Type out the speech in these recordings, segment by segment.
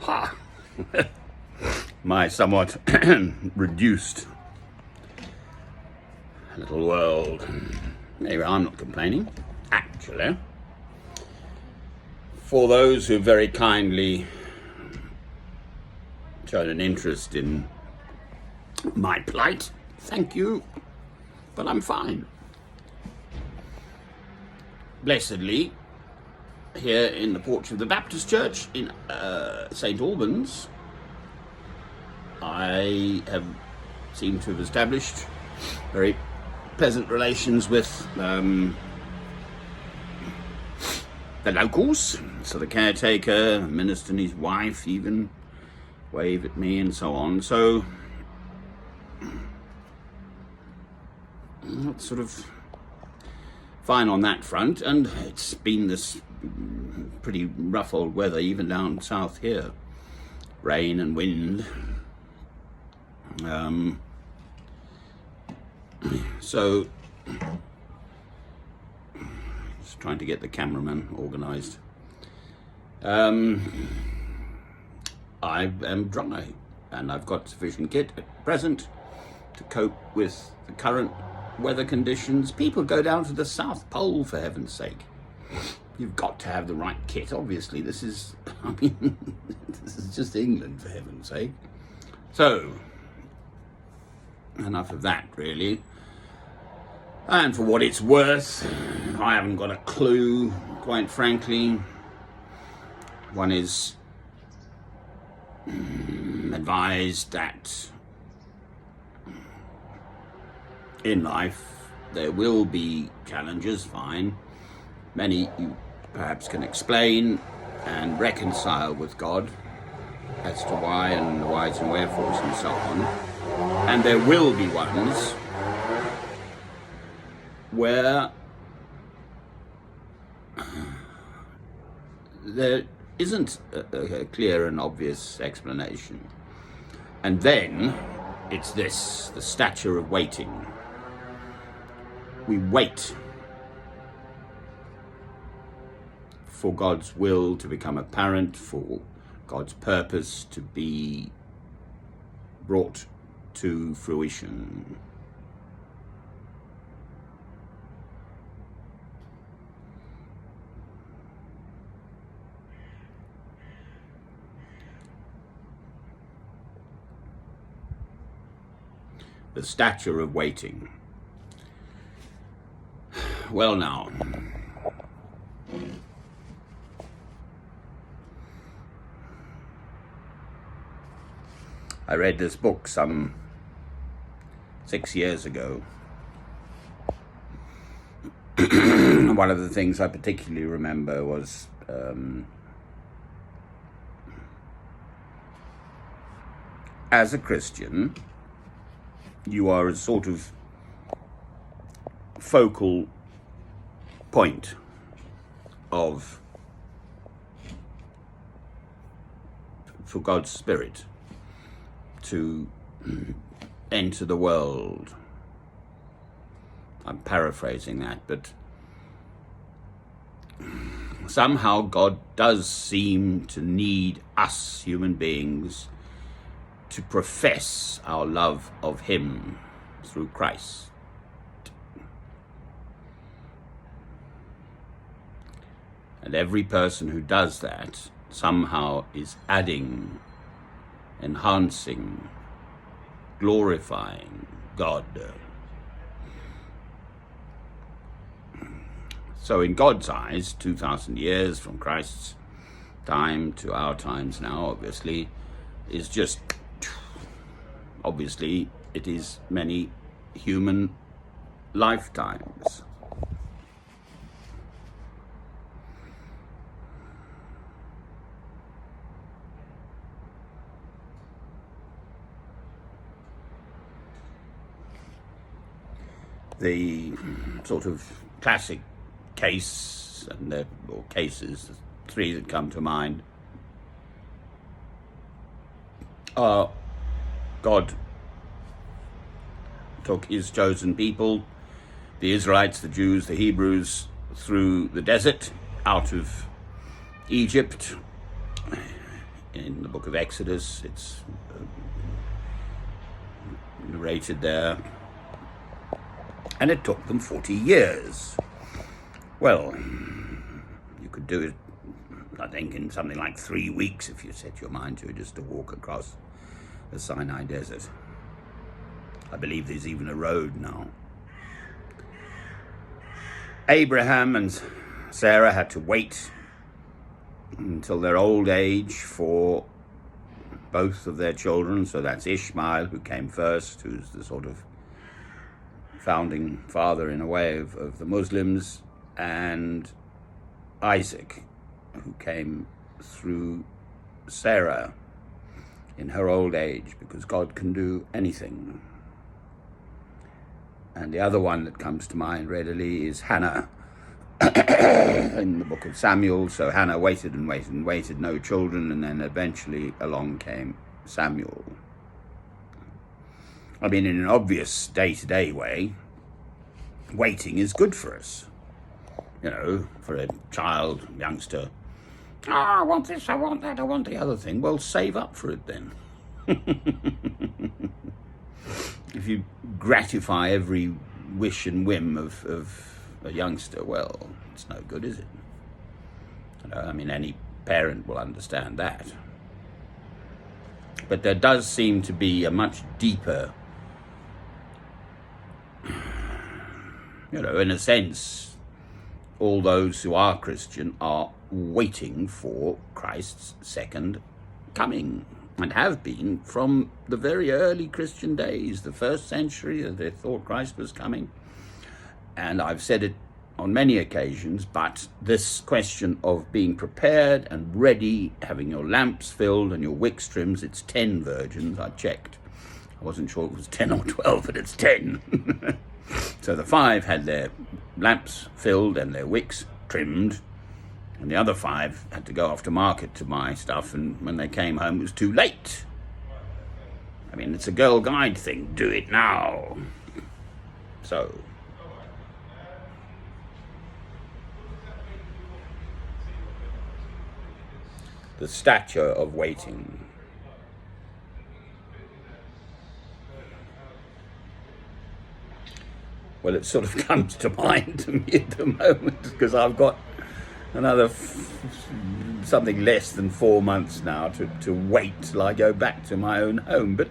Ha! My somewhat reduced little world. Maybe I'm not complaining, actually. For those who very kindly showed an interest in my plight, thank you, but I'm fine. Blessedly, here in the porch of the Baptist Church in St. Albans, I have seemed to have established very pleasant relations with the locals. So the caretaker, the minister and his wife even wave at me and so on. So that's sort of fine on that front, and it's been this pretty rough old weather even down south here, rain and wind. So just trying to get the cameraman organised. I am dry and I've got sufficient kit at present to cope with the current weather conditions. People go down to the South Pole, for heaven's sake. You've got to have the right kit, obviously. This is, this is just England, for heaven's sake. So, enough of that, really. And for what it's worth, I haven't got a clue, quite frankly. One is advised that in life there will be challenges, fine. Many you perhaps can explain and reconcile with God as to why and the whys and wherefores and so on. And there will be ones where there isn't a clear and obvious explanation. And then it's this, the stature of waiting. We wait for God's will to become apparent, for God's purpose to be brought to fruition. The stature of waiting. Well now, I read this book some 6 years ago. One of the things I particularly remember was as a Christian, you are a sort of focal point of for God's Spirit to enter the world. I'm paraphrasing that, but somehow God does seem to need us human beings to profess our love of Him through Christ. And every person who does that somehow is adding, enhancing, glorifying God. So in God's eyes, 2,000 years from Christ's time to our times now, obviously, is just, obviously, it is many human lifetimes. The sort of classic case, or cases, three that come to mind, are God took His chosen people, the Israelites, the Jews, the Hebrews, through the desert, out of Egypt. In the book of Exodus, it's narrated there. And it took them 40 years. Well, you could do it, I think, in something like 3 weeks if you set your mind to it, just to walk across the Sinai Desert. I believe there's even a road now. Abraham and Sarah had to wait until their old age for both of their children. So that's Ishmael, who came first, who's the sort of founding father in a way of the Muslims, and Isaac, who came through Sarah in her old age, because God can do anything. And the other one that comes to mind readily is Hannah in the book of Samuel. So Hannah waited and waited and waited, no children, and then eventually along came Samuel. I mean, in an obvious day-to-day way, waiting is good for us. You know, for a child, youngster, I want this, I want that, I want the other thing. Well, save up for it then. If you gratify every wish and whim of a youngster, well, it's no good, is it? You know, I mean, any parent will understand that. But there does seem to be a much deeper, you know, in a sense, all those who are Christian are waiting for Christ's second coming, and have been from the very early Christian days, the first century. They thought Christ was coming. And I've said it on many occasions, but this question of being prepared and ready, having your lamps filled and your wicks trimmed, it's 10 virgins, I checked. I wasn't sure it was 10 or 12, but it's 10. So the 5 had their lamps filled and their wicks trimmed, and the other 5 had to go off to market to buy stuff, and when they came home it was too late. I mean, it's a Girl Guide thing, do it now. So, the stature of waiting. Well, it sort of comes to mind to me at the moment, because I've got another something less than 4 months now to wait till I go back to my own home. But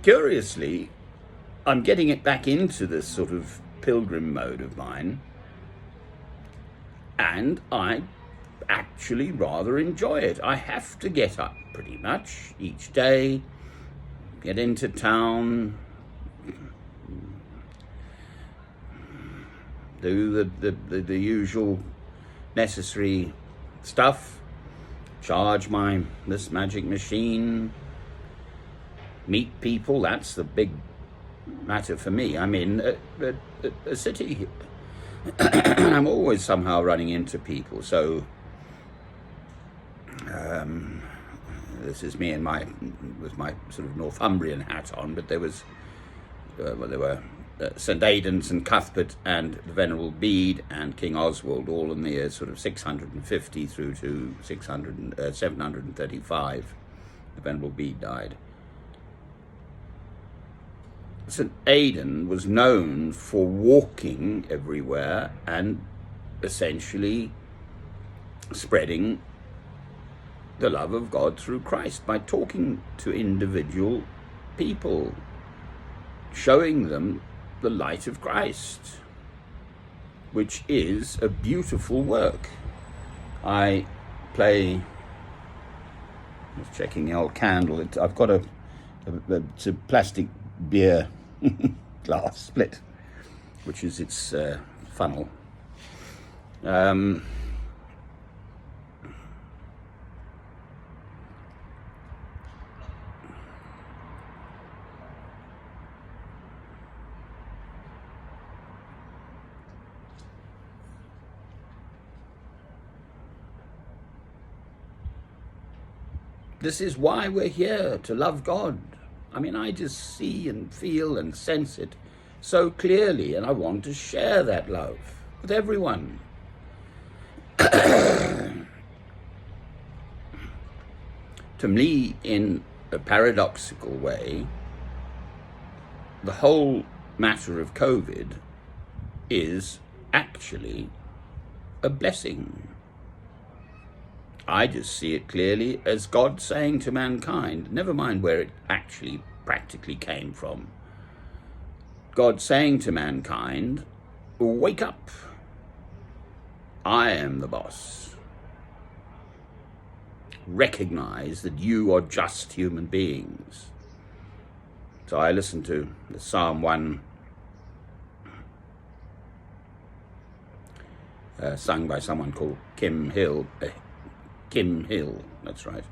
curiously, I'm getting it back into this sort of pilgrim mode of mine, and I actually rather enjoy it. I have to get up pretty much each day, get into town, do the usual necessary stuff, charge this magic machine, meet people. That's the big matter for me. I'm in a city. I'm always somehow running into people. So this is me with my sort of Northumbrian hat on, but there were St Aidan, St Cuthbert, and the Venerable Bede and King Oswald, all in the years sort of 650 through to 735. The Venerable Bede died. St Aidan was known for walking everywhere and essentially spreading the love of God through Christ by talking to individual people, showing them the light of Christ, which is a beautiful work. I play, just checking the old candle, I've got it's a plastic beer glass split, which is its funnel. This is why we're here, to love God. I mean, I just see and feel and sense it so clearly, and I want to share that love with everyone. To me, in a paradoxical way, the whole matter of COVID is actually a blessing. I just see it clearly as God saying to mankind, never mind where it actually practically came from, God saying to mankind, wake up, I am the boss. Recognize that you are just human beings. So I listened to the Psalm 1 sung by someone called Kim Hill, that's right.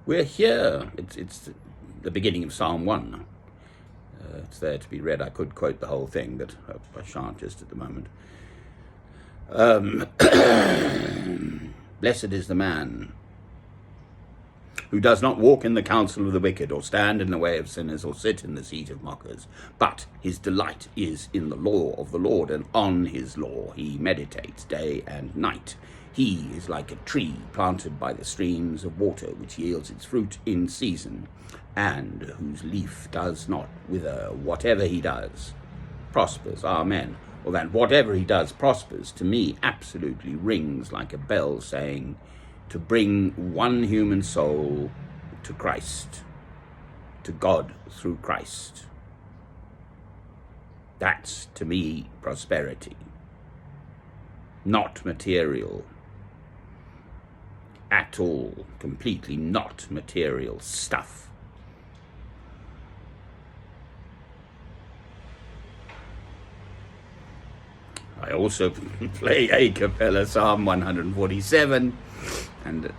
We're here. It's the beginning of Psalm 1. It's there to be read. I could quote the whole thing, but I shan't just at the moment. Blessed is the man who does not walk in the counsel of the wicked, or stand in the way of sinners, or sit in the seat of mockers, but his delight is in the law of the Lord, and on his law he meditates day and night. He is like a tree planted by the streams of water, which yields its fruit in season, and whose leaf does not wither. Whatever he does prospers. Amen. Well, then, whatever he does prospers, to me, absolutely rings like a bell saying, to bring one human soul to Christ, to God through Christ. That's, to me, prosperity. Not material at all, completely not material stuff. I also play a cappella Psalm 147 and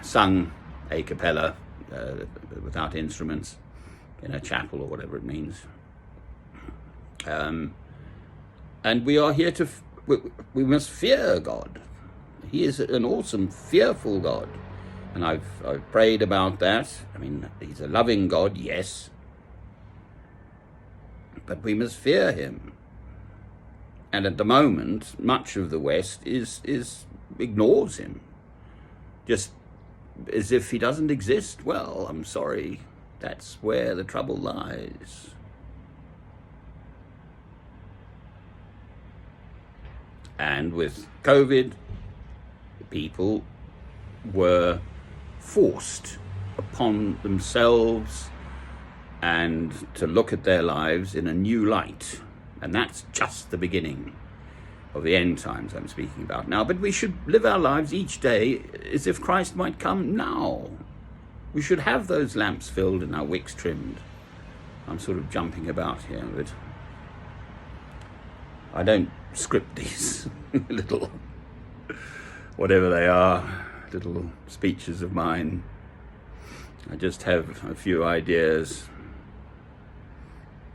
sung a cappella without instruments in a chapel or whatever it means. And we are here to, we must fear God. He is an awesome, fearful God. And I've prayed about that. I mean, he's a loving God, yes. But we must fear him. And at the moment, much of the West ignores him, just as if he doesn't exist. Well, I'm sorry, that's where the trouble lies. And with COVID, people were forced upon themselves and to look at their lives in a new light. And that's just the beginning of the end times I'm speaking about now. But we should live our lives each day as if Christ might come now. We should have those lamps filled and our wicks trimmed. I'm sort of jumping about here, but I don't script these little, whatever they are, little speeches of mine. I just have a few ideas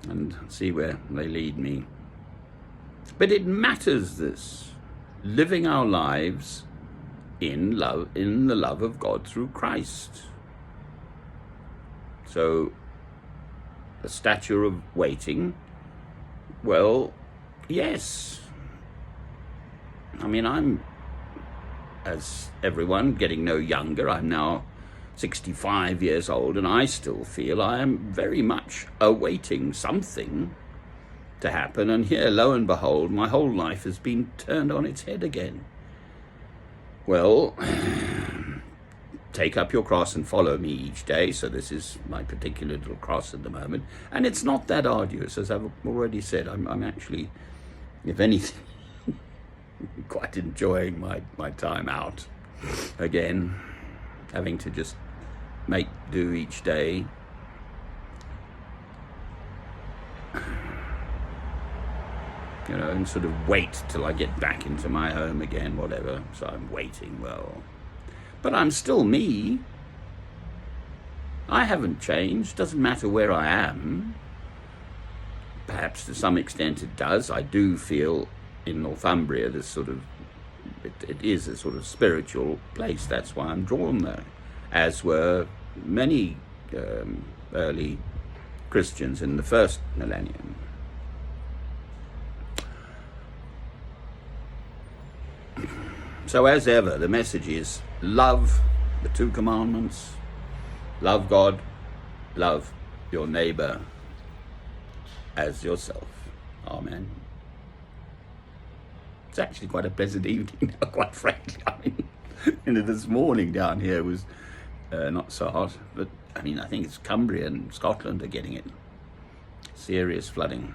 and see where they lead me. But it matters, this, living our lives in love, in the love of God through Christ. So, the stature of waiting, well, yes. I mean, I'm, as everyone, getting no younger. I'm now 65 years old, and I still feel I am very much awaiting something to happen. And here, lo and behold, my whole life has been turned on its head again. Well, take up your cross and follow me each day. So this is my particular little cross at the moment. And it's not that arduous, as I've already said. I'm actually, if anything, quite enjoying my time out again, having to just make do each day. You know, and sort of wait till I get back into my home again, whatever. So I'm waiting, well. But I'm still me. I haven't changed. Doesn't matter where I am. Perhaps to some extent it does. I do feel in Northumbria this sort of, it is a sort of spiritual place. That's why I'm drawn there. As were many early Christians in the first millennium. So as ever, the message is love the 2 commandments, love God, love your neighbor as yourself. Amen. It's actually quite a pleasant evening now, quite frankly. I mean, this morning down here was not so hot, but I mean, I think it's Cumbria and Scotland are getting it. Serious flooding.